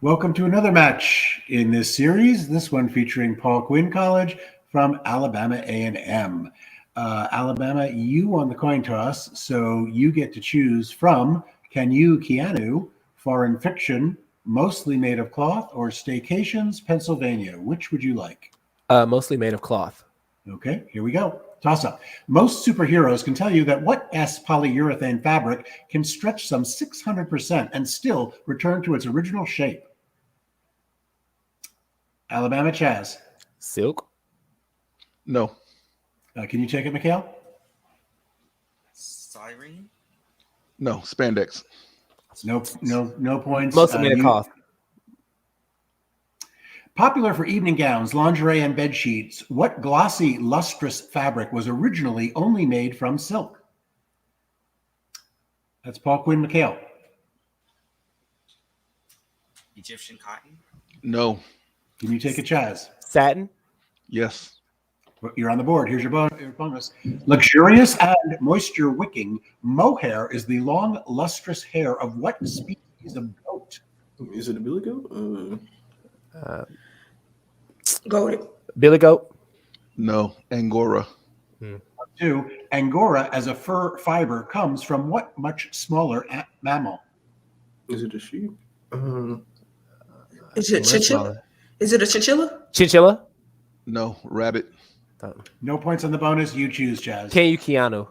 Welcome to another match in this series, this one featuring Paul Quinn College from Alabama A&M. Alabama, you won the coin toss, so you get to choose from Can You Keanu, Foreign Fiction, Mostly Made of Cloth, or Staycations, Pennsylvania. Which would you like? Mostly made of cloth. Okay, here we go. Toss up. Most superheroes can tell you that what S polyurethane fabric can stretch some 600% and still return to its original shape. Alabama Chaz. Silk. No. Can you take it, Mikhail? Siren? No. Spandex. No points. Mostly made of cloth. Popular for evening gowns, lingerie, and bed sheets, what glossy, lustrous fabric was originally only made from silk? That's Paul Quinn Mikhail. Egyptian cotton? No. Can you take it, Chaz? Satin. Yes. You're on the board. Here's your bonus. Luxurious and moisture wicking, mohair is the long, lustrous hair of what species of goat? Is it a billy goat? Goated. Billy goat. No. Angora. 2. Angora as a fur fiber comes from what much smaller mammal? Is it a sheep? Is it chinchilla? Is it a chinchilla? Chinchilla. No. Rabbit. No points on the bonus. You choose, Chaz. Can you Keanu?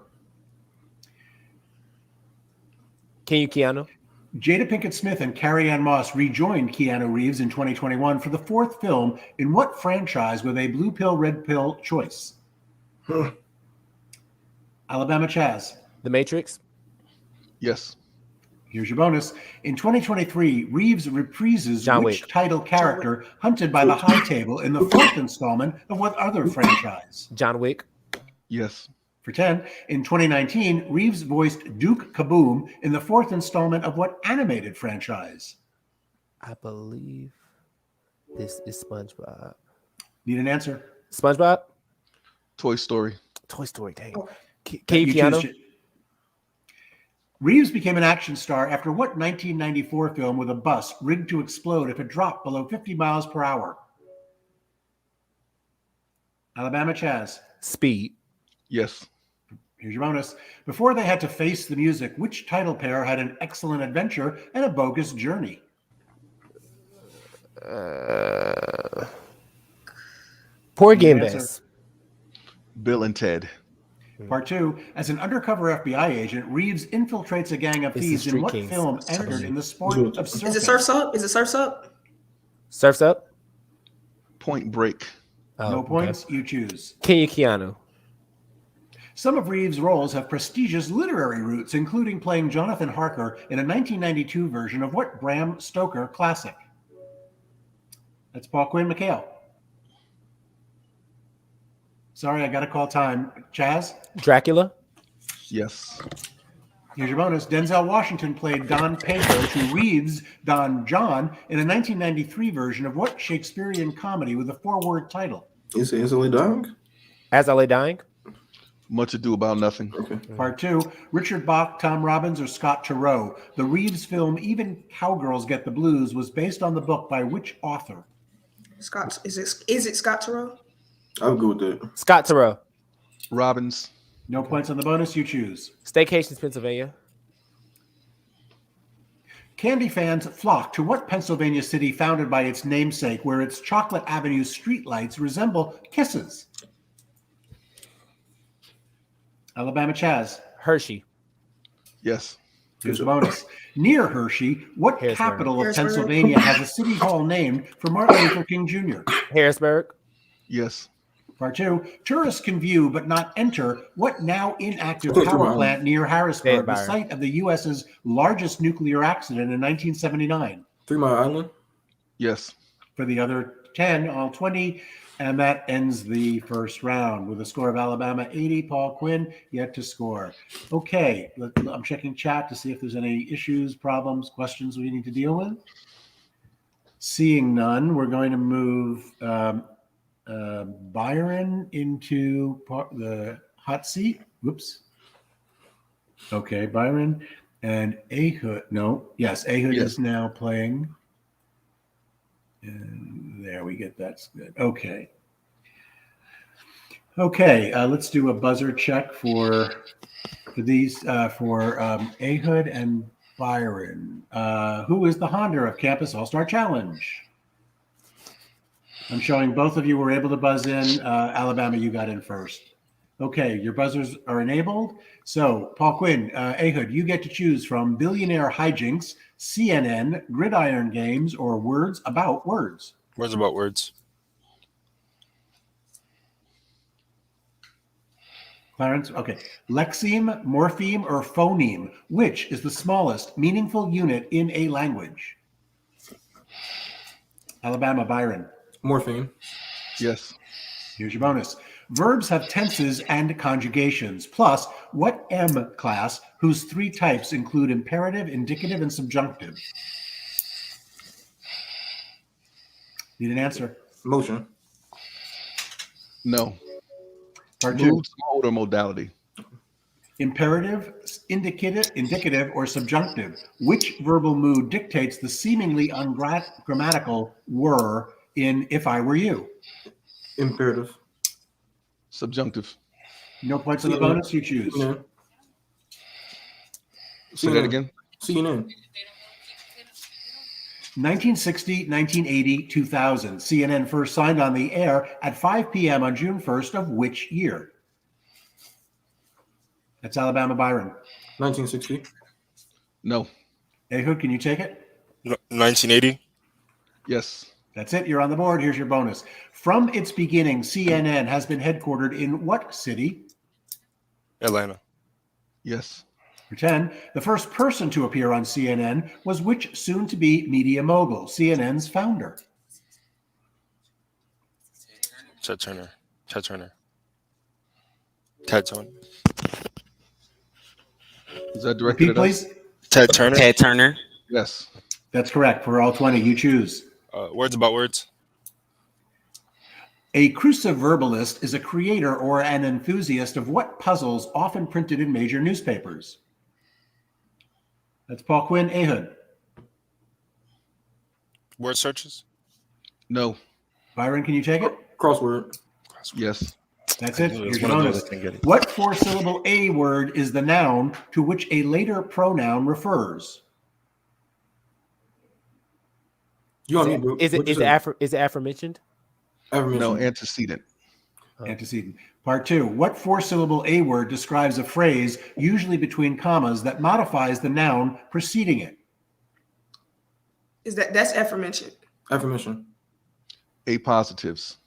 Can you Keanu? Jada Pinkett Smith and Carrie Ann Moss rejoined Keanu Reeves in 2021 for the 4th film in what franchise with a blue pill, red pill choice? Alabama Chaz. The Matrix. Yes. Here's your bonus. In 2023, Reeves reprises John which Wick. title character hunted by the High Table in the 4th installment of what other franchise? John Wick. Yes. For 10, in 2019, Reeves voiced Duke Kaboom in the 4th installment of what animated franchise? I believe this is SpongeBob. Need an answer? SpongeBob. Toy Story. Toy Story. Dang. Oh. Can you Keanu? choose- Reeves became an action star after what 1994 film with a bus rigged to explode if it dropped below 50 miles per hour? Alabama Chaz. Speed. Yes. Here's your bonus. Before they had to face the music, which title pair had an excellent adventure and a bogus journey? Poor game Answer. base. Bill and Ted. Part 2. As an undercover FBI agent, Reeves infiltrates a gang of This is thieves in Street what Kings. film entered in the sport of surfing? Is it Surf's Up? Is it Surf's Up? Surfs up. Point Break. Oh, No okay. points. You choose. Can you Keanu? Some of Reeves' roles have prestigious literary roots, including playing Jonathan Harker in a 1992 version of what Bram Stoker classic? That's Paul Quinn Mikhail. Sorry, I got to call time. Chaz, Dracula. Yes. here's your bonus. Denzel Washington played Don Pedro to Reeves' Don John in a 1993 version of what Shakespearean comedy with a 4-word title? Is it instantly dying? As I Lay Dying. Much Ado About Nothing. Okay. Part 2. Richard Bach, Tom Robbins, or Scott Turow. The Reeves film Even Cowgirls Get the Blues was based on the book by which author? Scott. Is it Scott Turow? I'll go with that. Scott Turow. Robbins. No points on the bonus. You choose. Staycations, Pennsylvania. Candy fans flock to what Pennsylvania city founded by its namesake, where its Chocolate Avenue streetlights resemble kisses? Alabama Chaz. Hershey. Yes. Here's the bonus. Near Hershey, what Harrisburg. capital of Harrisburg. Pennsylvania has a city hall named for Martin Luther King Jr.? Harrisburg. Yes. Part 2. Tourists can view but not enter what now inactive Three power Mile. plant near Harrisburg, the Byron. site of the U.S.'s largest nuclear accident in 1979? 3 Mile Island? Yes. For the other 10, all 20. And that ends the first round with a score of Alabama 80. Paul Quinn yet to score. Okay, I'm checking chat to see if there's any issues, problems, questions we need to deal with. Seeing none, we're going to move Byron into the hot seat. Whoops. Okay, Byron and Ehud. No, yes, Ehud Yes. is now playing. And there we get that's good. Okay. Okay, let's do a buzzer check for these for Ehud and Byron. Who is the Honda of Campus All-Star Challenge? I'm showing both of you were able to buzz in. Alabama, you got in first. Okay, your buzzers are enabled. So, Paul Quinn, Ehud, you get to choose from Billionaire Hijinks, CNN, Gridiron Games, or Words About Words. Words about words. Clarence, okay. Lexeme, morpheme, or phoneme? Which is the smallest meaningful unit in a language? Alabama, Byron. Morphine. Yes. Here's your bonus. Verbs have tenses and conjugations. Plus, what M class whose three types include imperative, indicative, and subjunctive? Need an answer. Motion. No. Part two. Mood, mode, or modality. Imperative, indicative, or subjunctive. Which verbal mood dictates the seemingly ungrammatical were in If I Were You? Imperative. Subjunctive. No points on the bonus, you choose. CNN. Say that again. CNN. 1960, 1980, 2000. CNN first signed on the air at 5 p.m. on June 1st of which year? That's Alabama, Byron. 1960. No. Ehud, can you take it? 1980. Yes. That's it. You're on the board. Here's your bonus. From its beginning, CNN has been headquartered in what city? Atlanta. Yes. For 10, the first person to appear on CNN was which soon-to-be media mogul, CNN's founder? Ted Turner. Ted Turner. Ted Turner. Is that directed Repeat, at us? please. Ted Turner. Ted Turner. Yes. That's correct. For all 20, you choose. Words about words. A cruciverbalist is a creator or an enthusiast of what puzzles often printed in major newspapers? That's Paul Quinn. Ehud. Word searches. No. Byron, can you take it? Crossword. Yes. That's it. It was Here's your one of bonus. those I can get it. What four-syllable A word is the noun to which a later pronoun refers? You on me, bro. Is it aforementioned? No. Antecedent. Antecedent. Part two. What four-syllable A word describes a phrase, usually between commas, that modifies the noun preceding it? That's aforementioned? Affirmation. A positives.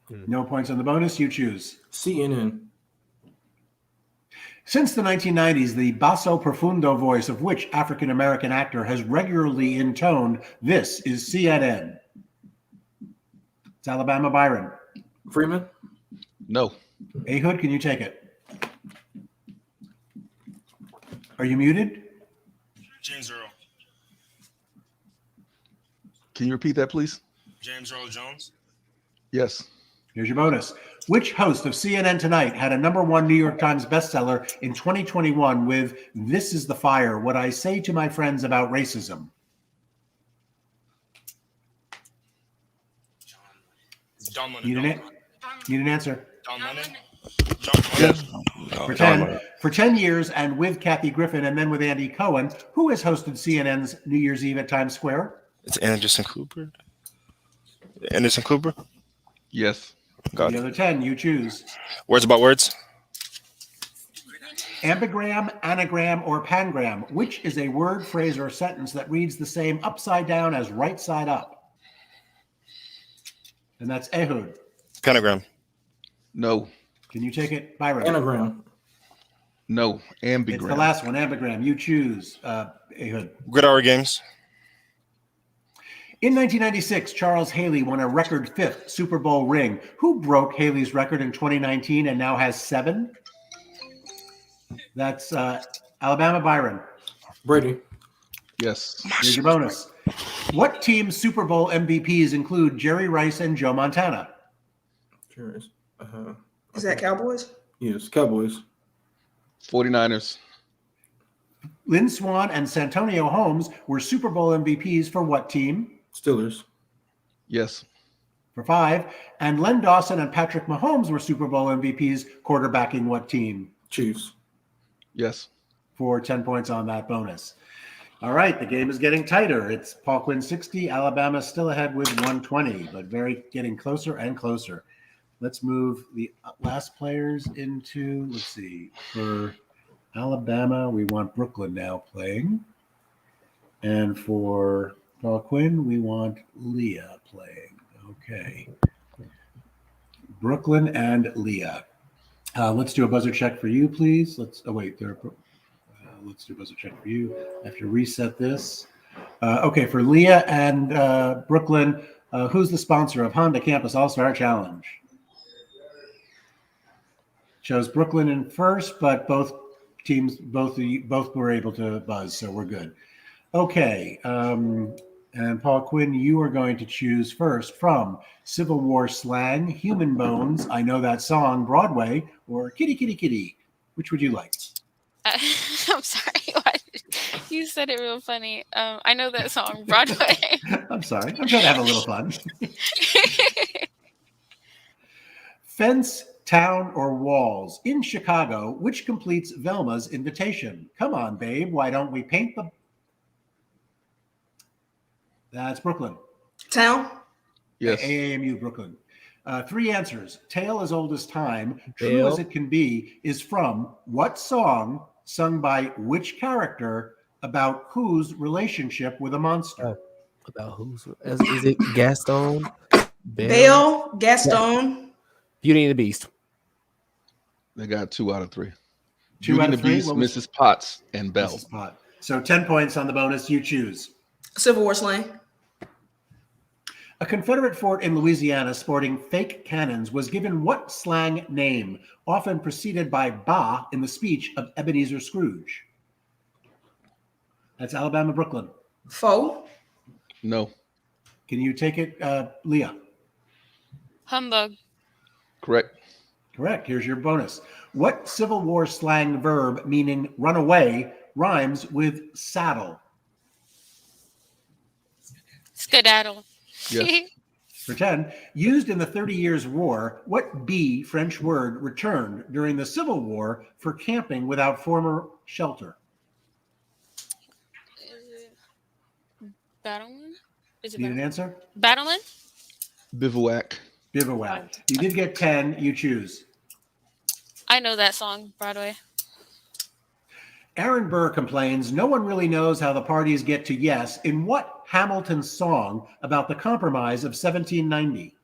No points on the bonus. You choose. CNN. Since the 1990s, the basso profundo voice of which African-American actor has regularly intoned, "This is CNN"? It's Alabama, Byron. Freeman. No. Ehud, can you take it? Are you muted? James Earl. Can you repeat that, please? James Earl Jones. Yes. Here's your bonus. Which host of CNN Tonight had a #1 New York Times bestseller in 2021 with "This is the Fire, What I Say to My Friends About Racism"? Don Lemon. Need an answer. Don Lemon. Yes. For 10 years and with Kathy Griffin and then with Andy Cohen, who has hosted CNN's New Year's Eve at Times Square? It's Anderson Cooper. Anderson Cooper. Yes. Got The it. other 10, you choose. Words about words. Ambigram, anagram, or pangram, which is a word, phrase, or sentence that reads the same upside down as right side up? And that's Ehud. Pentagram. No. Can you take it, Byron? Anagram. No. It's the Ambigram. last one, ambigram. You choose, Ehud. Gridiron games. In 1996, Charles Haley won a record 5th Super Bowl ring. Who broke Haley's record in 2019 and now has 7? That's Alabama, Byron. Brady. Yes. Here's your bonus. What team's Super Bowl MVPs include Jerry Rice and Joe Montana? Sure is. Is that Cowboys? Yes. Cowboys. 49ers. Lynn Swann and Santonio Holmes were Super Bowl MVPs for what team? Steelers. Yes. For 5. And Len Dawson and Patrick Mahomes were Super Bowl MVPs, quarterbacking what team? Chiefs. Yes. For 10 points on that bonus. All right, the game is getting tighter. It's Paul Quinn 60, Alabama still ahead with 120, but getting closer and closer. Let's move the last players into, let's see, for Alabama, we want Brooklyn now playing. And for Paul Quinn, we want Leah playing. Okay. Brooklyn and Leah. Let's do a buzzer check for you, please. Let's do a buzzer check for you. I have to reset this. Okay, for Leah and Brooklyn, who's the sponsor of Honda Campus All-Star Challenge? Shows Brooklyn in first, but both teams, both were able to buzz, so we're good. Okay, and Paul Quinn, you are going to choose first from Civil War slang, Human Bones, I Know That Song, Broadway, or Kitty Kitty Kitty. Which would you like? I'm sorry. What? You said it real funny. I know that song, Broadway. I'm sorry. I'm trying to have a little fun. Fence, town, or walls in Chicago, which completes Velma's invitation? Come on, babe. Why don't we paint the... That's Brooklyn. Town. Yes. AAMU, Brooklyn. 3 answers. Tale as old as time, true Tale. as it can be, is from what song sung by which character about whose relationship with a monster? About who's is it Gaston? Belle, Gaston. Beauty and the Beast. They got 2 out of 3. 2 Beauty out and of the 3. Beast, What was Mrs. Potts, and Belle. Mrs. Pot? So 10 points on the bonus. You choose. Civil War slang. A Confederate fort in Louisiana sporting fake cannons was given what slang name, often preceded by "bah" in the speech of Ebenezer Scrooge? That's Alabama, Brooklyn. Foe. No. Can you take it, Leah? Humbug. Correct. Correct. Here's your bonus. What Civil War slang verb meaning run away rhymes with saddle? Skedaddle. Yes. For 10, used in the 30 Years' War, what B French word returned during the Civil War for camping without former shelter? Battleman? Is it Need an Battleman? answer? Battleman? Bivouac. Bivouac. You did get 10. You choose. I know that song, Broadway. Aaron Burr complains no one really knows how the parties get to yes in what Hamilton song about the compromise of 1790?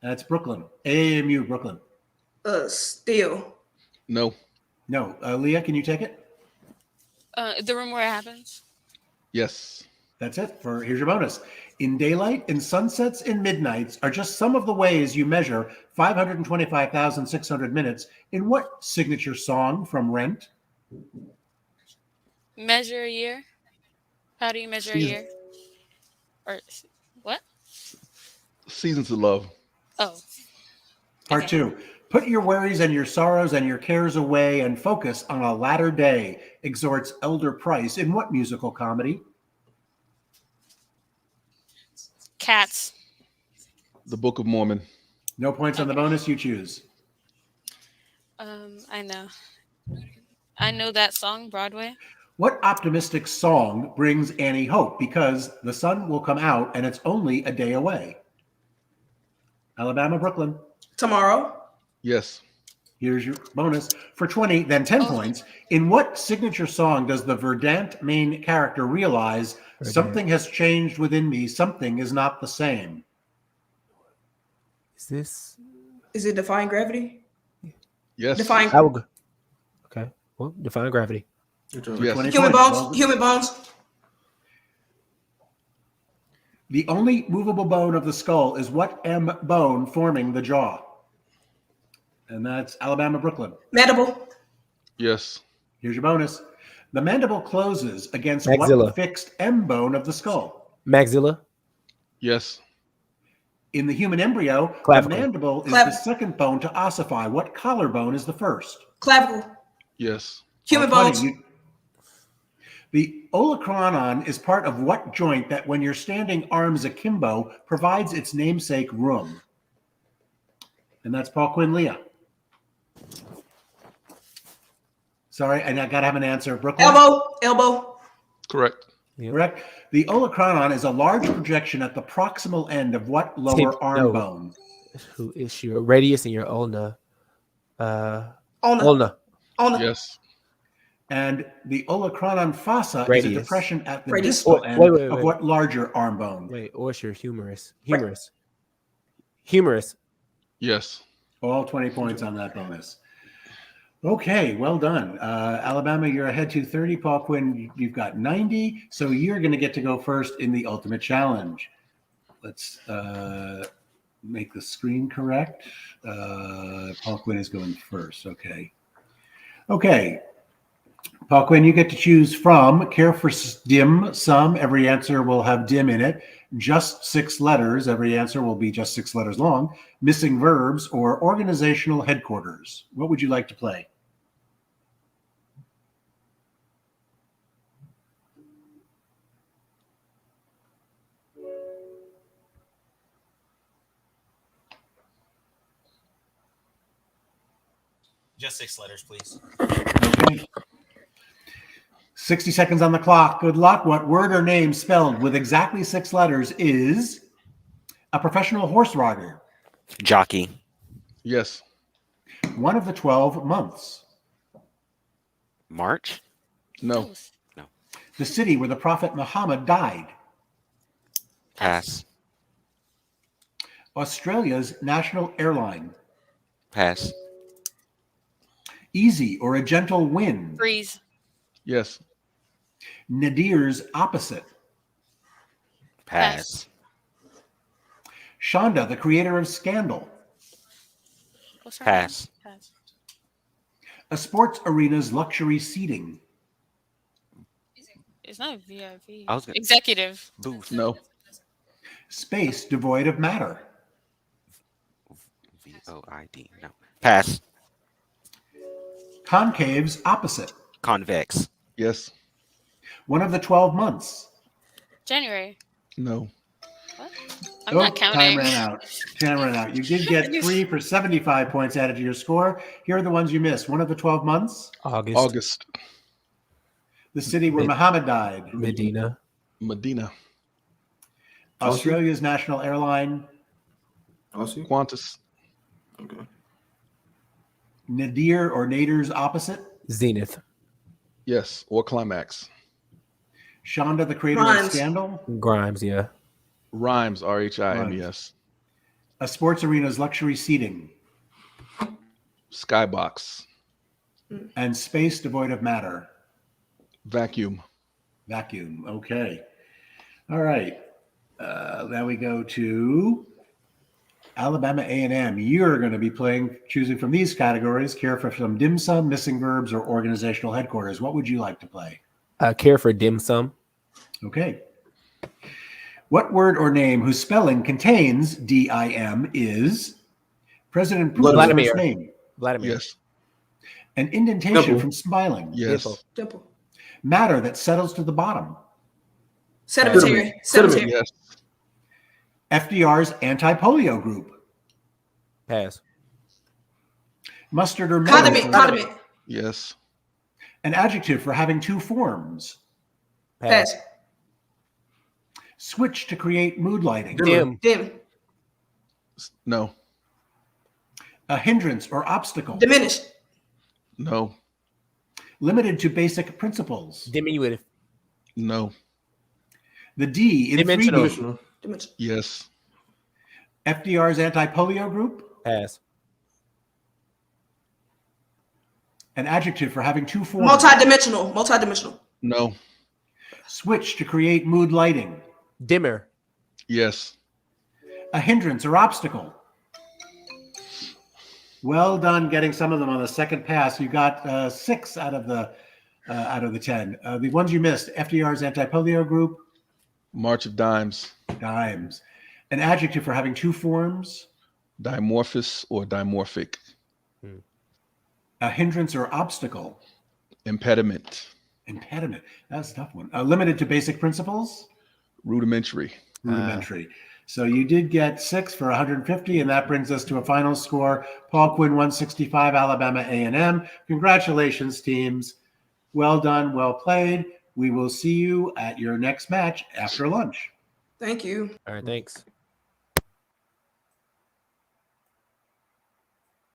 That's Brooklyn. AAMU, Brooklyn. Steel. No. No. Leah, can you take it? The Room Where It Happens. Yes. That's it. Here's your bonus. In daylight, in sunsets, in midnights are just some of the ways you measure 525,600 minutes in what signature song from Rent? Measure a year. How do you measure a year? Or what? Seasons of Love. Oh. Part Okay. 2. Put your worries and your sorrows and your cares away and focus on a latter day, exhorts Elder Price in what musical comedy? Cats. The Book of Mormon. No points on the bonus. You choose. I know. I know that song, Broadway. What optimistic song brings Annie hope because the sun will come out and it's only a day away? Alabama, Brooklyn. Tomorrow. Yes. Here's your bonus. For 20, then 10 points. In what signature song does the Verdant main character realize something has changed within me, something is not the same? Is this? Is it Defying Gravity? Yes. Defying I will go. Okay. Well, Define Gravity. Yes. 20 Human points. Bones. Human Bones. The only movable bone of the skull is what M bone forming the jaw? And that's Alabama, Brooklyn. Mandible. Yes. Here's your bonus. The mandible closes against Maxilla. what fixed M bone of the skull? Maxilla. Yes. In the human embryo, Clavicle. the mandible is Clavicle. the second bone to ossify. What collarbone is the first? Clavicle. Yes. Human All 20. Bones. The olecranon is part of what joint that, when you're standing arms akimbo, provides its namesake room? And that's Paul Quinn Leah. Sorry, and I got to have an answer. Brooklyn? Elbow. Correct. Correct. The olecranon is a large projection at the proximal end of what lower Tip- arm no. bone? Who is your radius and your ulna? Ulna. Yes. And the olecranon fossa is a Radius. depression at the Radius. distal Wait, end wait, of wait. what larger arm bone? Wait, or it's your humerus. Humerus. Yes. All 20 points on that bonus. Okay, well done. Alabama, you're ahead to 30. Paul Quinn, you've got 90. So you're going to get to go first in the ultimate challenge. Let's make the screen correct. Paul Quinn is going first. Okay. Paul Quinn, you get to choose from care for dim sum. Every answer will have dim in it. Just 6 letters. Every answer will be just 6 letters long. Missing verbs or organizational headquarters. What would you like to play? Just 6 letters, please. Okay. 60 seconds on the clock. Good luck. What word or name spelled with exactly 6 letters is a professional horse rider? Jockey. Yes. One of the 12 months. March. No. The city where the Prophet Muhammad died. Pass. Australia's national airline. Pass. Easy or a gentle wind. Breeze. Yes. Nadir's opposite. Pass. Shonda, the creator of Scandal. What's her Pass. name? Pass. A sports arena's luxury seating. It's not VIP. I was gonna- Executive. Booth. No. Space devoid of matter. VOID. No. Pass. Concave's opposite. Convex. Yes. One of the 12 months. January. No. What? I'm not Time counting. ran out. Time ran out. You did get 3 for 75 points added to your score. Here are the ones you missed. One of the 12 months. August. The city where Muhammad died. Medina. Medina. Australia's national airline. Aussie? Qantas. Okay. Nadir or Nadir's opposite. Zenith. Yes. Or Climax. Shonda, the creator of Rhymes. Scandal. Grimes, yeah. Rhymes. RHIMES. Rhymes. A sports arena's luxury seating. Skybox. And space devoid of matter. Vacuum. Vacuum. Okay. All right. Now we go to Alabama A&M. You're going to be choosing from these categories: care for some dim sum, missing verbs, or organizational headquarters. What would you like to play? Care for dim sum. Okay. What word or name whose spelling contains DIM is President Putin's Vladimir. first name? Vladimir. Yes. An indentation Dimple. from smiling. Yes. Dimple. Dimple. Matter that settles to the bottom. Sedimentary. Sediment. Yes. FDR's anti-polio group. Pass. Mustard or Condiment. mayonnaise. Condiment. Yes. An adjective for having 2 forms. Pass. Pass. Switch to create mood lighting. Dim. Dim. No. A hindrance or obstacle. Diminish. No. Limited to basic principles. Diminutive. No. The D in Dimensional. 3D. Dimensional. Dimension. Yes. FDR's anti-polio group. Pass. An adjective for having 2 forms. Multidimensional. Multidimensional. No. Switch to create mood lighting. Dimmer. Yes. A hindrance or obstacle. Well done getting some of them on the second pass. You got 6 out of the 10. The ones you missed: FDR's anti-polio group. March of Dimes. Dimes. An adjective for having 2 forms. Dimorphous or dimorphic. A hindrance or obstacle. Impediment. Impediment. That's a tough one. Limited to basic principles. Rudimentary. Rudimentary. So you did get 6 for 150, and that brings us to a final score. Paul Quinn 165, Alabama A&M. Congratulations, teams. Well done, well played. We will see you at your next match after lunch. Thank you. All right, thanks.